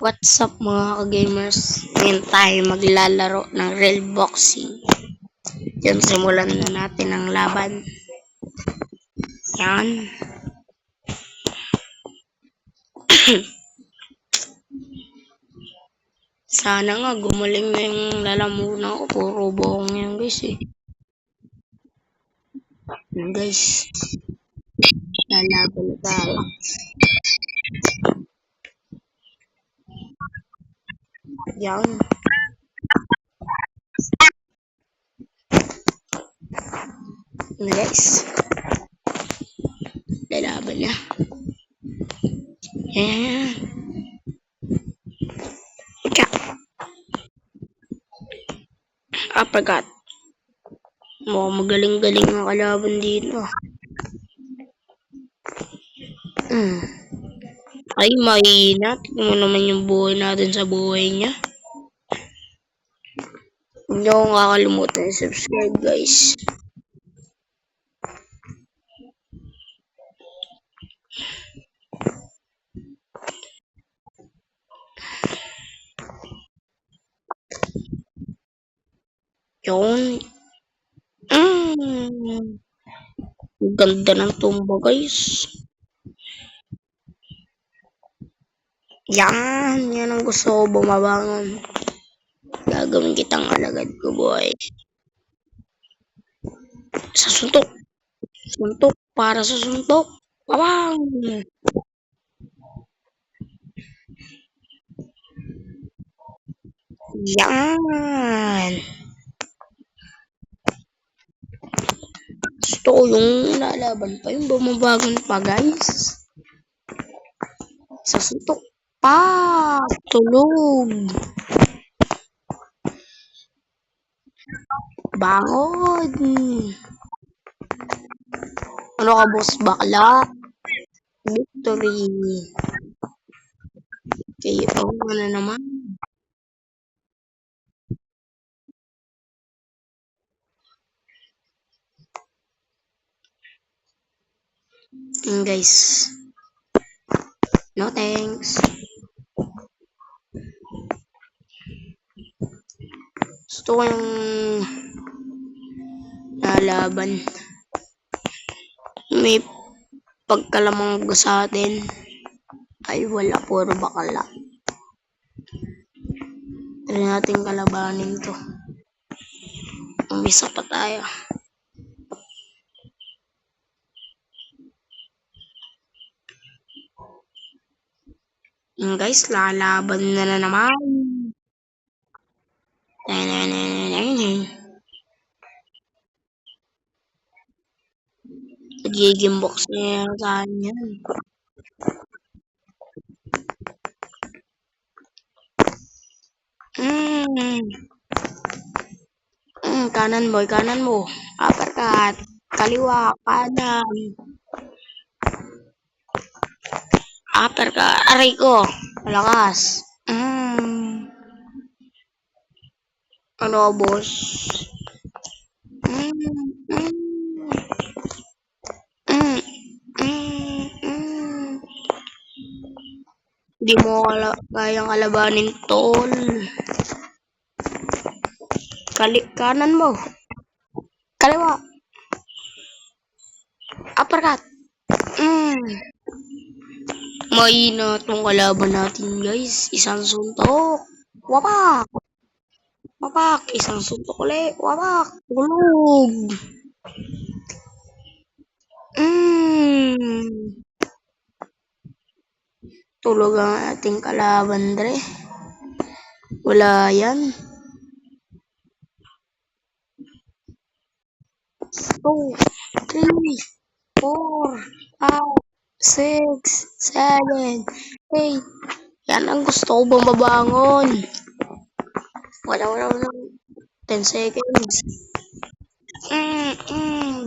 What's up mga ka-gamers? Ngayon tayo maglalaro ng real boxing. Yan, simulan na natin ang laban. Yan. Sana nga gumaling na yung lalamunan ko. Puro buhong yan guys eh. Yan guys. Lalaban na tayo. Yan. Yan guys. Lalaban na. Yan. Ika. Uppercut. Magaling-galing ang kalaban dito. Ay, mahina. Tignan mo naman yung buhay natin sa buhay niya. Huwag niyo akong kakalimutan i-subscribe guys. Yun. Ganda ng tumba guys. Yan ang gusto ko bumabangon. Gagawin kitang alagad ko boy. Sa suntok. Suntok para sa suntok. Babang! Yan! Gusto ko yung lalaban pa, yung bumabagon pa guys. Sa suntok pa! Tulog! Bangon! Ano ka boss bakla? Victory! KO na naman. Guys. No thanks. Gusto ko yung nalaban. May pagkalamang sa atin. Ay wala, puro bakala. Try natin kalabanin to. Umisa pa tayo. Guys, lalaban na naman. Nagiging box niya sa kanya. Kanan boy, kanan mo. Uppercut. Kaliwa, kanan. Uppercut. Aray ko. Malakas. Ano boss? Hindi mo kayang kalabanin tol. Kanan mo. Kaliwa. Uppercut. Mahina tong kalaban natin guys. Isang suntok. Wapak. Wapak. Isang suntok ulit. Wapak. Tulog. Tulog ang ating kalaban dre. Wala yan. 2, 3, 4, 5, 6, 7, 8. Yan ang gusto ko bumabangon. Wala. 10 seconds.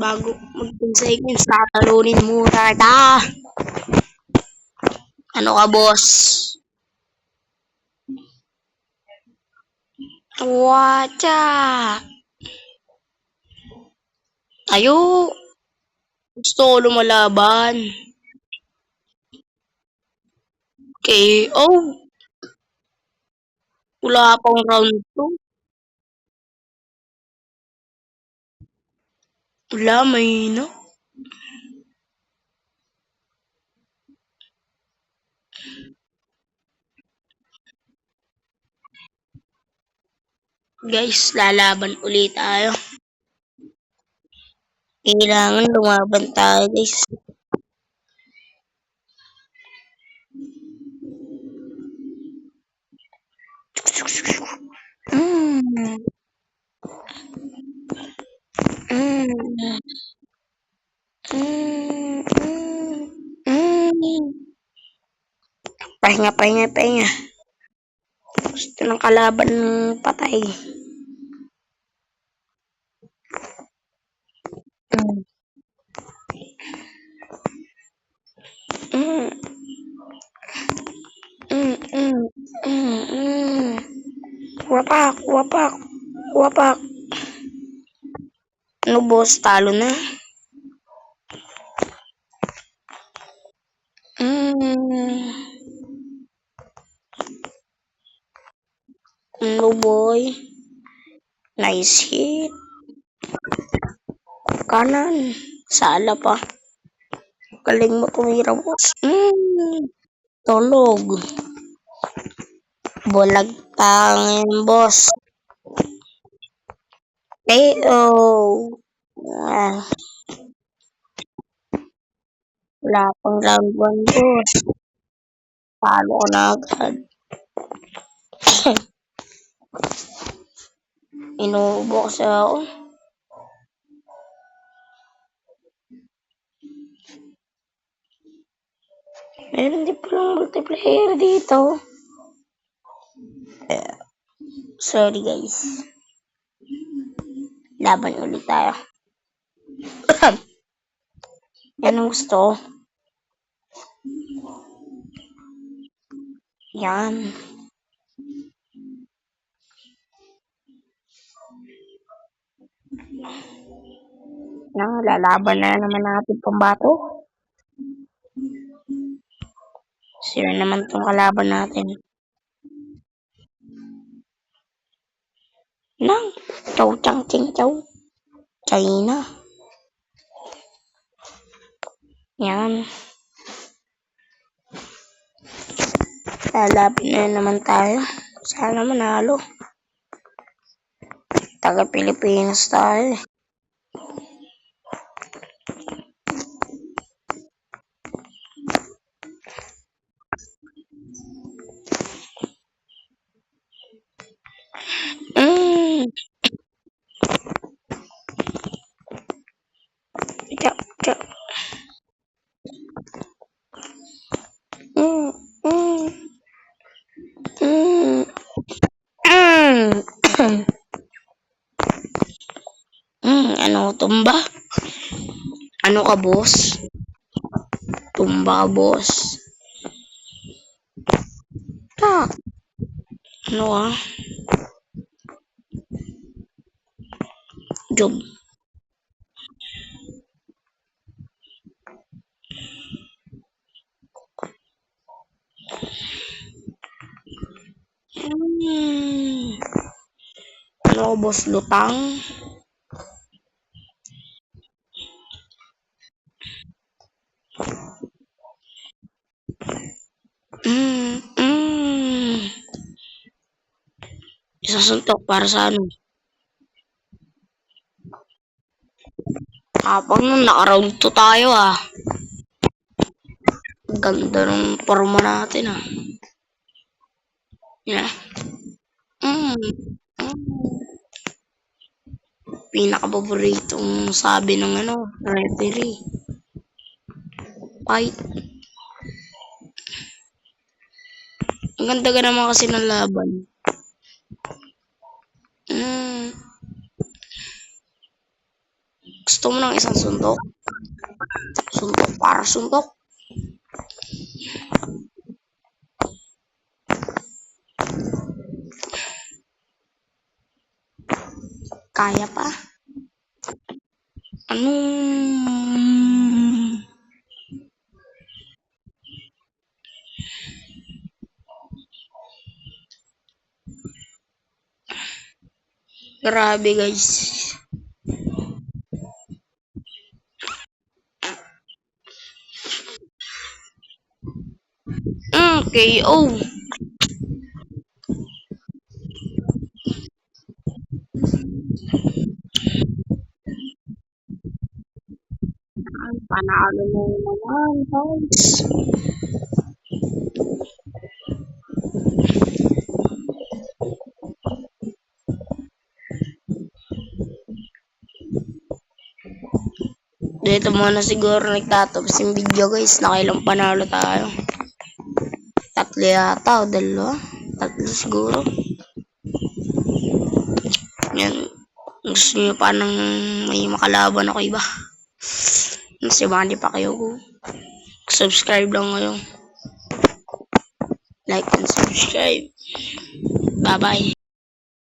Bago mag 10 seconds, tatalunin muna kita. Ano ka, boss? Wacha! Tayo! Gusto ko lumalaban. KO! Wala pang round 2. Wala, mahina. Guys, lalaban ulit tayo. Kailangan lumaban tayo, guys. Mm. Mm. Mm. Mm. Pahinga, pahinga, pahinga. Gusto ng kalaban ng patay. Mm. Mm. Mm. Mm. Mm. Mm. Wapak, wapak, wapak. Ano boss, talo na? Mm. Ano boy? Nice hit. Kanan. Sala pa. Galing mo tumira boss. Tulog. Bulag tangin boss. KO. Ah, wala pang round 1 boss. Talo ko na agad. Inuubo kasi ako. Meron din palang multiplayer dito. Sorry guys. Laban ulit tayo. Yan ang gusto ko. Yan. Yan, lalaban na naman natin pambato. Sira naman tong kalaban natin. Nang, chow chang ching chow. China. Yan. Lalaban na naman tayo. Sana manalo. Taga Pilipinas tayo. Mm. Chak, chak. Mm. Mm. Mm. Mm. Ano, tumba? Ano ka, boss? Tumba, boss. Tak. Ano ah? Job. Mm. Ano, boss? Lutang? Mm. Mm. Isasuntok para sa ano? Kapag nung naka-round 2 tayo ah. Ganda ng forma natin ah. Yeah. Mm. Mm. Pinaka-paboritong sabi ng ano, referee. Fight. Ang ganda ka naman kasi ng laban. Mm. Gusto mo ng isang suntok? Suntok para suntok. Kaya pa. Anong... Grabe guys. KO. Panalo mo naman, guys. Dito muna siguro nagtatapos yung video guys. Nakailang panalo tayo. 3 yata o 2. 3 siguro. Yan. Gusto nyo pa ng may makalaban ako iba. Si Manny Pacquiao. Subscribe lang kayo. Like and subscribe. Bye bye.